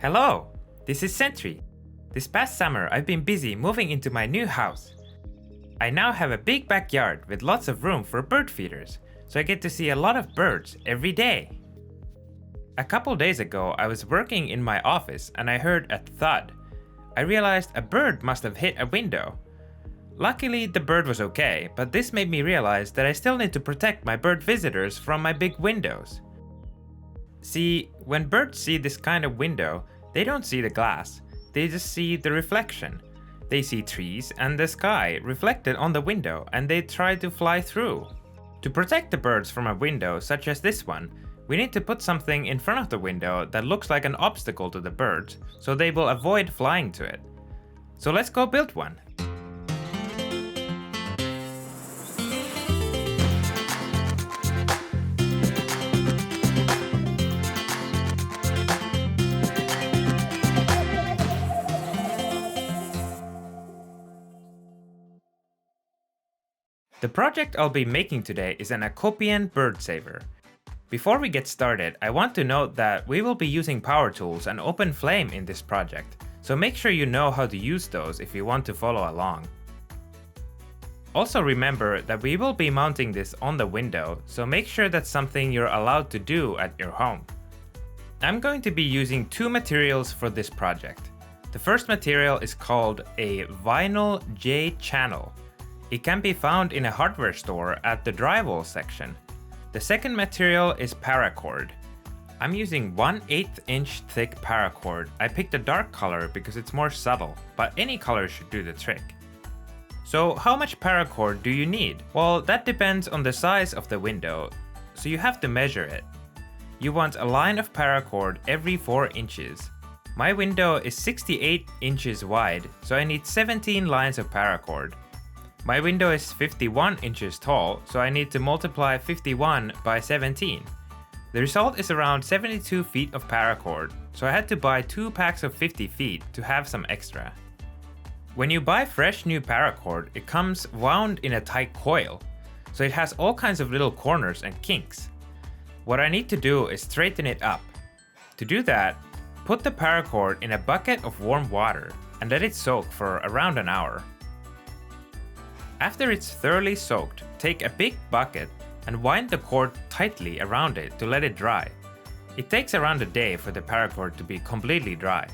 Hello, this is Sentry. This past summer I've been busy moving into my new house. I now have a big backyard with lots of room for bird feeders, so I get to see a lot of birds every day. A couple days ago I was working in my office and I heard a thud. I realized a bird must have hit a window. Luckily the bird was okay, but this made me realize that I still need to protect my bird visitors from my big windows. See, when birds see this kind of window, they don't see the glass, they just see the reflection. They see trees and the sky reflected on the window and they try to fly through. To protect the birds from a window such as this one, we need to put something in front of the window that looks like an obstacle to the birds, so they will avoid flying to it. So let's go build one. The project I'll be making today is an Akopian bird saver. Before we get started, I want to note that we will be using power tools and open flame in this project, so make sure you know how to use those if you want to follow along. Also remember that we will be mounting this on the window, so make sure that's something you're allowed to do at your home. I'm going to be using two materials for this project. The first material is called a vinyl J-channel. It can be found in a hardware store at the drywall section. The second material is paracord. I'm using 1/8 inch thick paracord. I picked a dark color because it's more subtle, but any color should do the trick. So how much paracord do you need? Well, that depends on the size of the window, so you have to measure it. You want a line of paracord every 4 inches. My window is 68 inches wide, so I need 17 lines of paracord. My window is 51 inches tall, so I need to multiply 51 by 17. The result is around 72 feet of paracord, so I had to buy 2 packs of 50 feet to have some extra. When you buy fresh new paracord, it comes wound in a tight coil, so it has all kinds of little corners and kinks. What I need to do is straighten it up. To do that, put the paracord in a bucket of warm water and let it soak for around an hour. After it's thoroughly soaked, take a big bucket and wind the cord tightly around it to let it dry. It takes around a day for the paracord to be completely dry.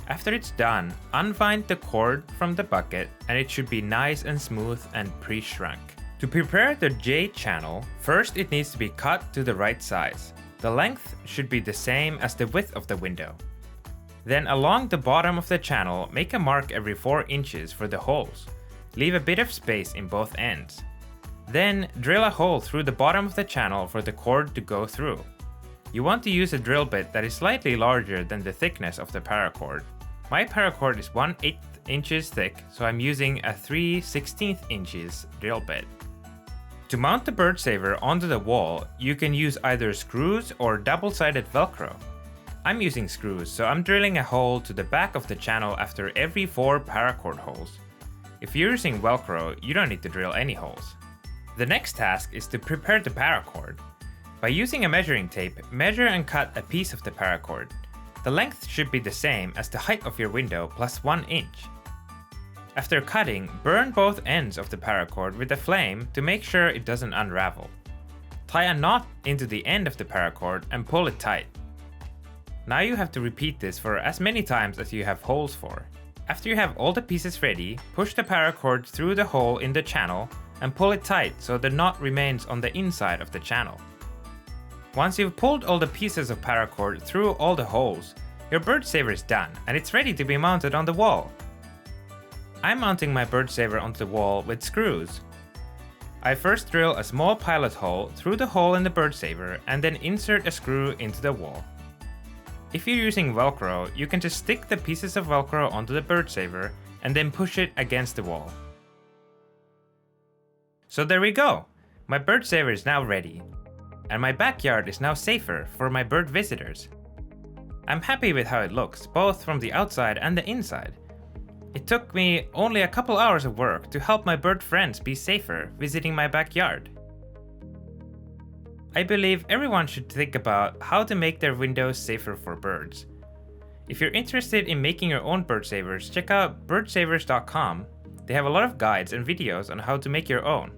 After it's done, unwind the cord from the bucket and it should be nice and smooth and pre-shrunk. To prepare the J-channel, first it needs to be cut to the right size. The length should be the same as the width of the window. Then along the bottom of the channel, make a mark every 4 inches for the holes. Leave a bit of space in both ends. Then drill a hole through the bottom of the channel for the cord to go through. You want to use a drill bit that is slightly larger than the thickness of the paracord. My paracord is 1/8 inches thick, so I'm using a 3/16 inches drill bit. To mount the bird saver onto the wall, you can use either screws or double-sided Velcro. I'm using screws, so I'm drilling a hole to the back of the channel after every 4 paracord holes. If you're using Velcro, you don't need to drill any holes. The next task is to prepare the paracord. By using a measuring tape, measure and cut a piece of the paracord. The length should be the same as the height of your window plus 1 inch. After cutting, burn both ends of the paracord with a flame to make sure it doesn't unravel. Tie a knot into the end of the paracord and pull it tight. Now you have to repeat this for as many times as you have holes for. After you have all the pieces ready, push the paracord through the hole in the channel and pull it tight so the knot remains on the inside of the channel. Once you've pulled all the pieces of paracord through all the holes, your bird saver is done and it's ready to be mounted on the wall. I'm mounting my bird saver onto the wall with screws. I first drill a small pilot hole through the hole in the bird saver and then insert a screw into the wall. If you're using Velcro, you can just stick the pieces of Velcro onto the bird saver and then push it against the wall. So there we go! My bird saver is now ready. And my backyard is now safer for my bird visitors. I'm happy with how it looks, both from the outside and the inside. It took me only a couple hours of work to help my bird friends be safer visiting my backyard. I believe everyone should think about how to make their windows safer for birds. If you're interested in making your own bird savers, check out birdsavers.com. They have a lot of guides and videos on how to make your own.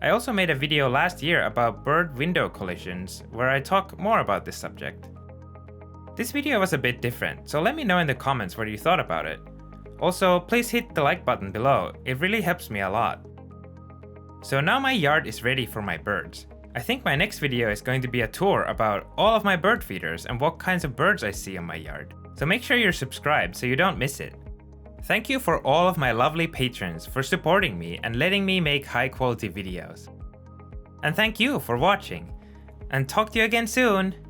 I also made a video last year about bird window collisions, where I talk more about this subject. This video was a bit different, so let me know in the comments what you thought about it. Also, please hit the like button below, it really helps me a lot. So now my yard is ready for my birds. I think my next video is going to be a tour about all of my bird feeders and what kinds of birds I see in my yard. So make sure you're subscribed so you don't miss it. Thank you for all of my lovely patrons for supporting me and letting me make high quality videos. And thank you for watching. And talk to you again soon!